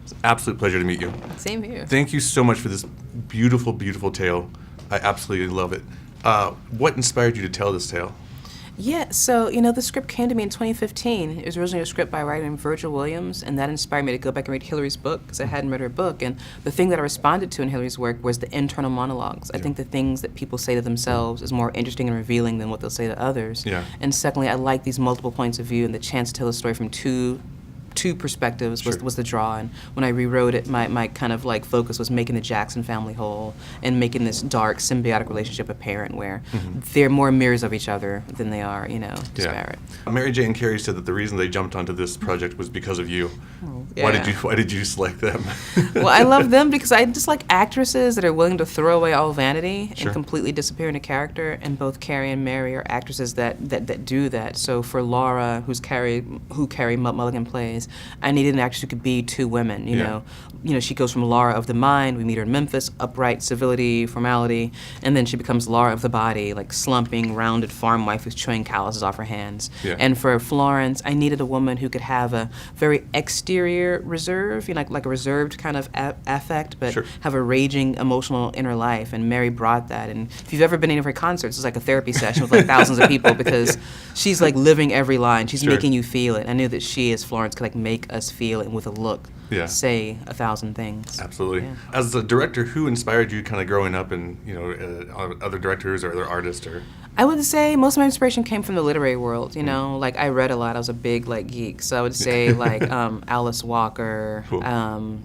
It's an absolute pleasure to meet you. Same here. Thank you so much for this beautiful, beautiful tale. I absolutely love it. What inspired you to tell this tale? Yeah, so, the script came to me in 2015. It was originally a script by a writer named Virgil Williams, and that inspired me to go back and read Hillary's book, because I hadn't read her book. And the thing that I responded to in Hillary's work was the internal monologues. I think the things that people say to themselves is more interesting and revealing than what they'll say to others. Yeah. And secondly, I like these multiple points of view and the chance to tell a story from two perspectives was the draw. And when I rewrote it, my kind of like focus was making the Jackson family whole and making this dark symbiotic relationship apparent where they're more mirrors of each other than they are, disparate. Yeah. Mary J and Carrie said that the reason they jumped onto this project was because of you. Yeah. Why did you select them? Well, I love them because I just like actresses that are willing to throw away all vanity Sure. and completely disappear into character. And both Carrie and Mary are actresses that do that. So for Laura, who Carrie Mulligan plays, I needed an actress who could be two women. You know, she goes from Laura of the mind. We meet her in Memphis, upright, civility, formality, and then she becomes Laura of the body, like slumping, rounded farm wife who's chewing calluses off her hands. Yeah. And for Florence, I needed a woman who could have a very exterior reserve, like a reserved kind of affect, but Sure. have a raging emotional inner life. And Mary brought that. And if you've ever been to any of her concerts, it's like a therapy session with like thousands of people because she's like living every line. She's Sure. making you feel it. I knew that she, as Florence, could like make us feel it with a look. Yeah. Say 1,000 things. Absolutely. Yeah. As a director, who inspired you kind of growing up and, other directors or other artists or? I would say most of my inspiration came from the literary world, like I read a lot. I was a big geek. So I would say Alice Walker, Cool.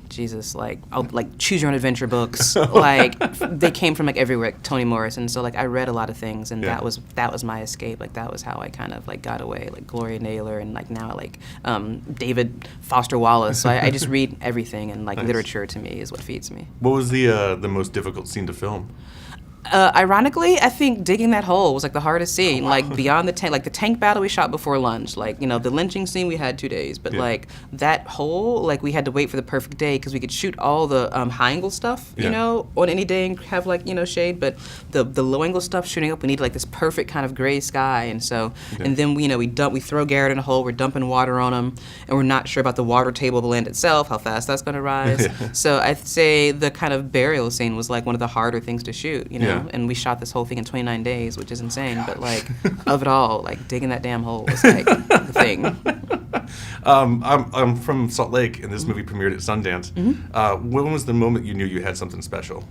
choose your own adventure books. Like they came from everywhere, Toni Morrison. So I read a lot of things and Yeah. that was my escape. That was how I kind of got away. Gloria Naylor and now David Foster Wallace. So I just read everything and Nice. literature to me is what feeds me. What was the most difficult scene to film? Ironically, I think digging that hole was the hardest scene. Beyond the tank, the tank battle we shot before lunch. The lynching scene we had 2 days, but Yeah. that hole, we had to wait for the perfect day because we could shoot all the high angle stuff, Yeah. on any day and have shade. But the low angle stuff shooting up, we need this perfect kind of gray sky, and so Okay. and then we throw Garrett in a hole. We're dumping water on him, and we're not sure about the water table of the land itself, how fast that's going to rise. So I'd say the kind of burial scene was one of the harder things to shoot, Yeah. And we shot this whole thing in 29 days, which is insane. But of it all, digging that damn hole was the thing. I'm from Salt Lake, and this movie premiered at Sundance. When was the moment you knew you had something special?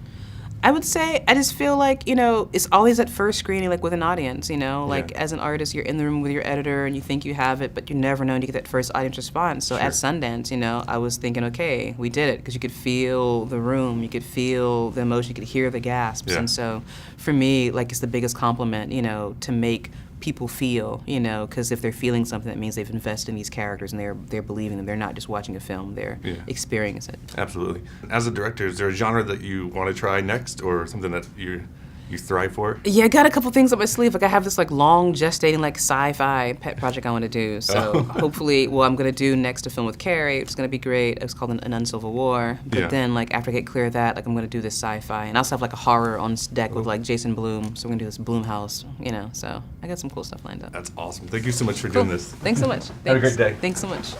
I would say I just feel it's always that first screening with an audience, Yeah. As an artist, you're in the room with your editor and you think you have it, but you never know when you get that first audience response. So Sure. at Sundance, I was thinking, okay, we did it, because you could feel the room, you could feel the emotion, you could hear the gasps. Yeah. And so for me, it's the biggest compliment, to make people feel, because if they're feeling something, that means they've invested in these characters and they're believing them. They're not just watching a film, they're Yeah. experiencing it. Absolutely. As a director, is there a genre that you want to try next, or something that you thrive for? Yeah, I got a couple things up my sleeve. I have this long gestating sci-fi pet project I want to do. So hopefully, I'm going to do next a film with Carrie, which is going to be great. It's called An Uncivil War. But Yeah. then after I get clear of that, I'm going to do this sci-fi, and I also have a horror on deck with Jason Blum. So we're going to do this Blumhouse. So I got some cool stuff lined up. That's awesome. Thank you so much for Cool. doing this. Thanks so much. Have a great Thanks. day. Thanks so much.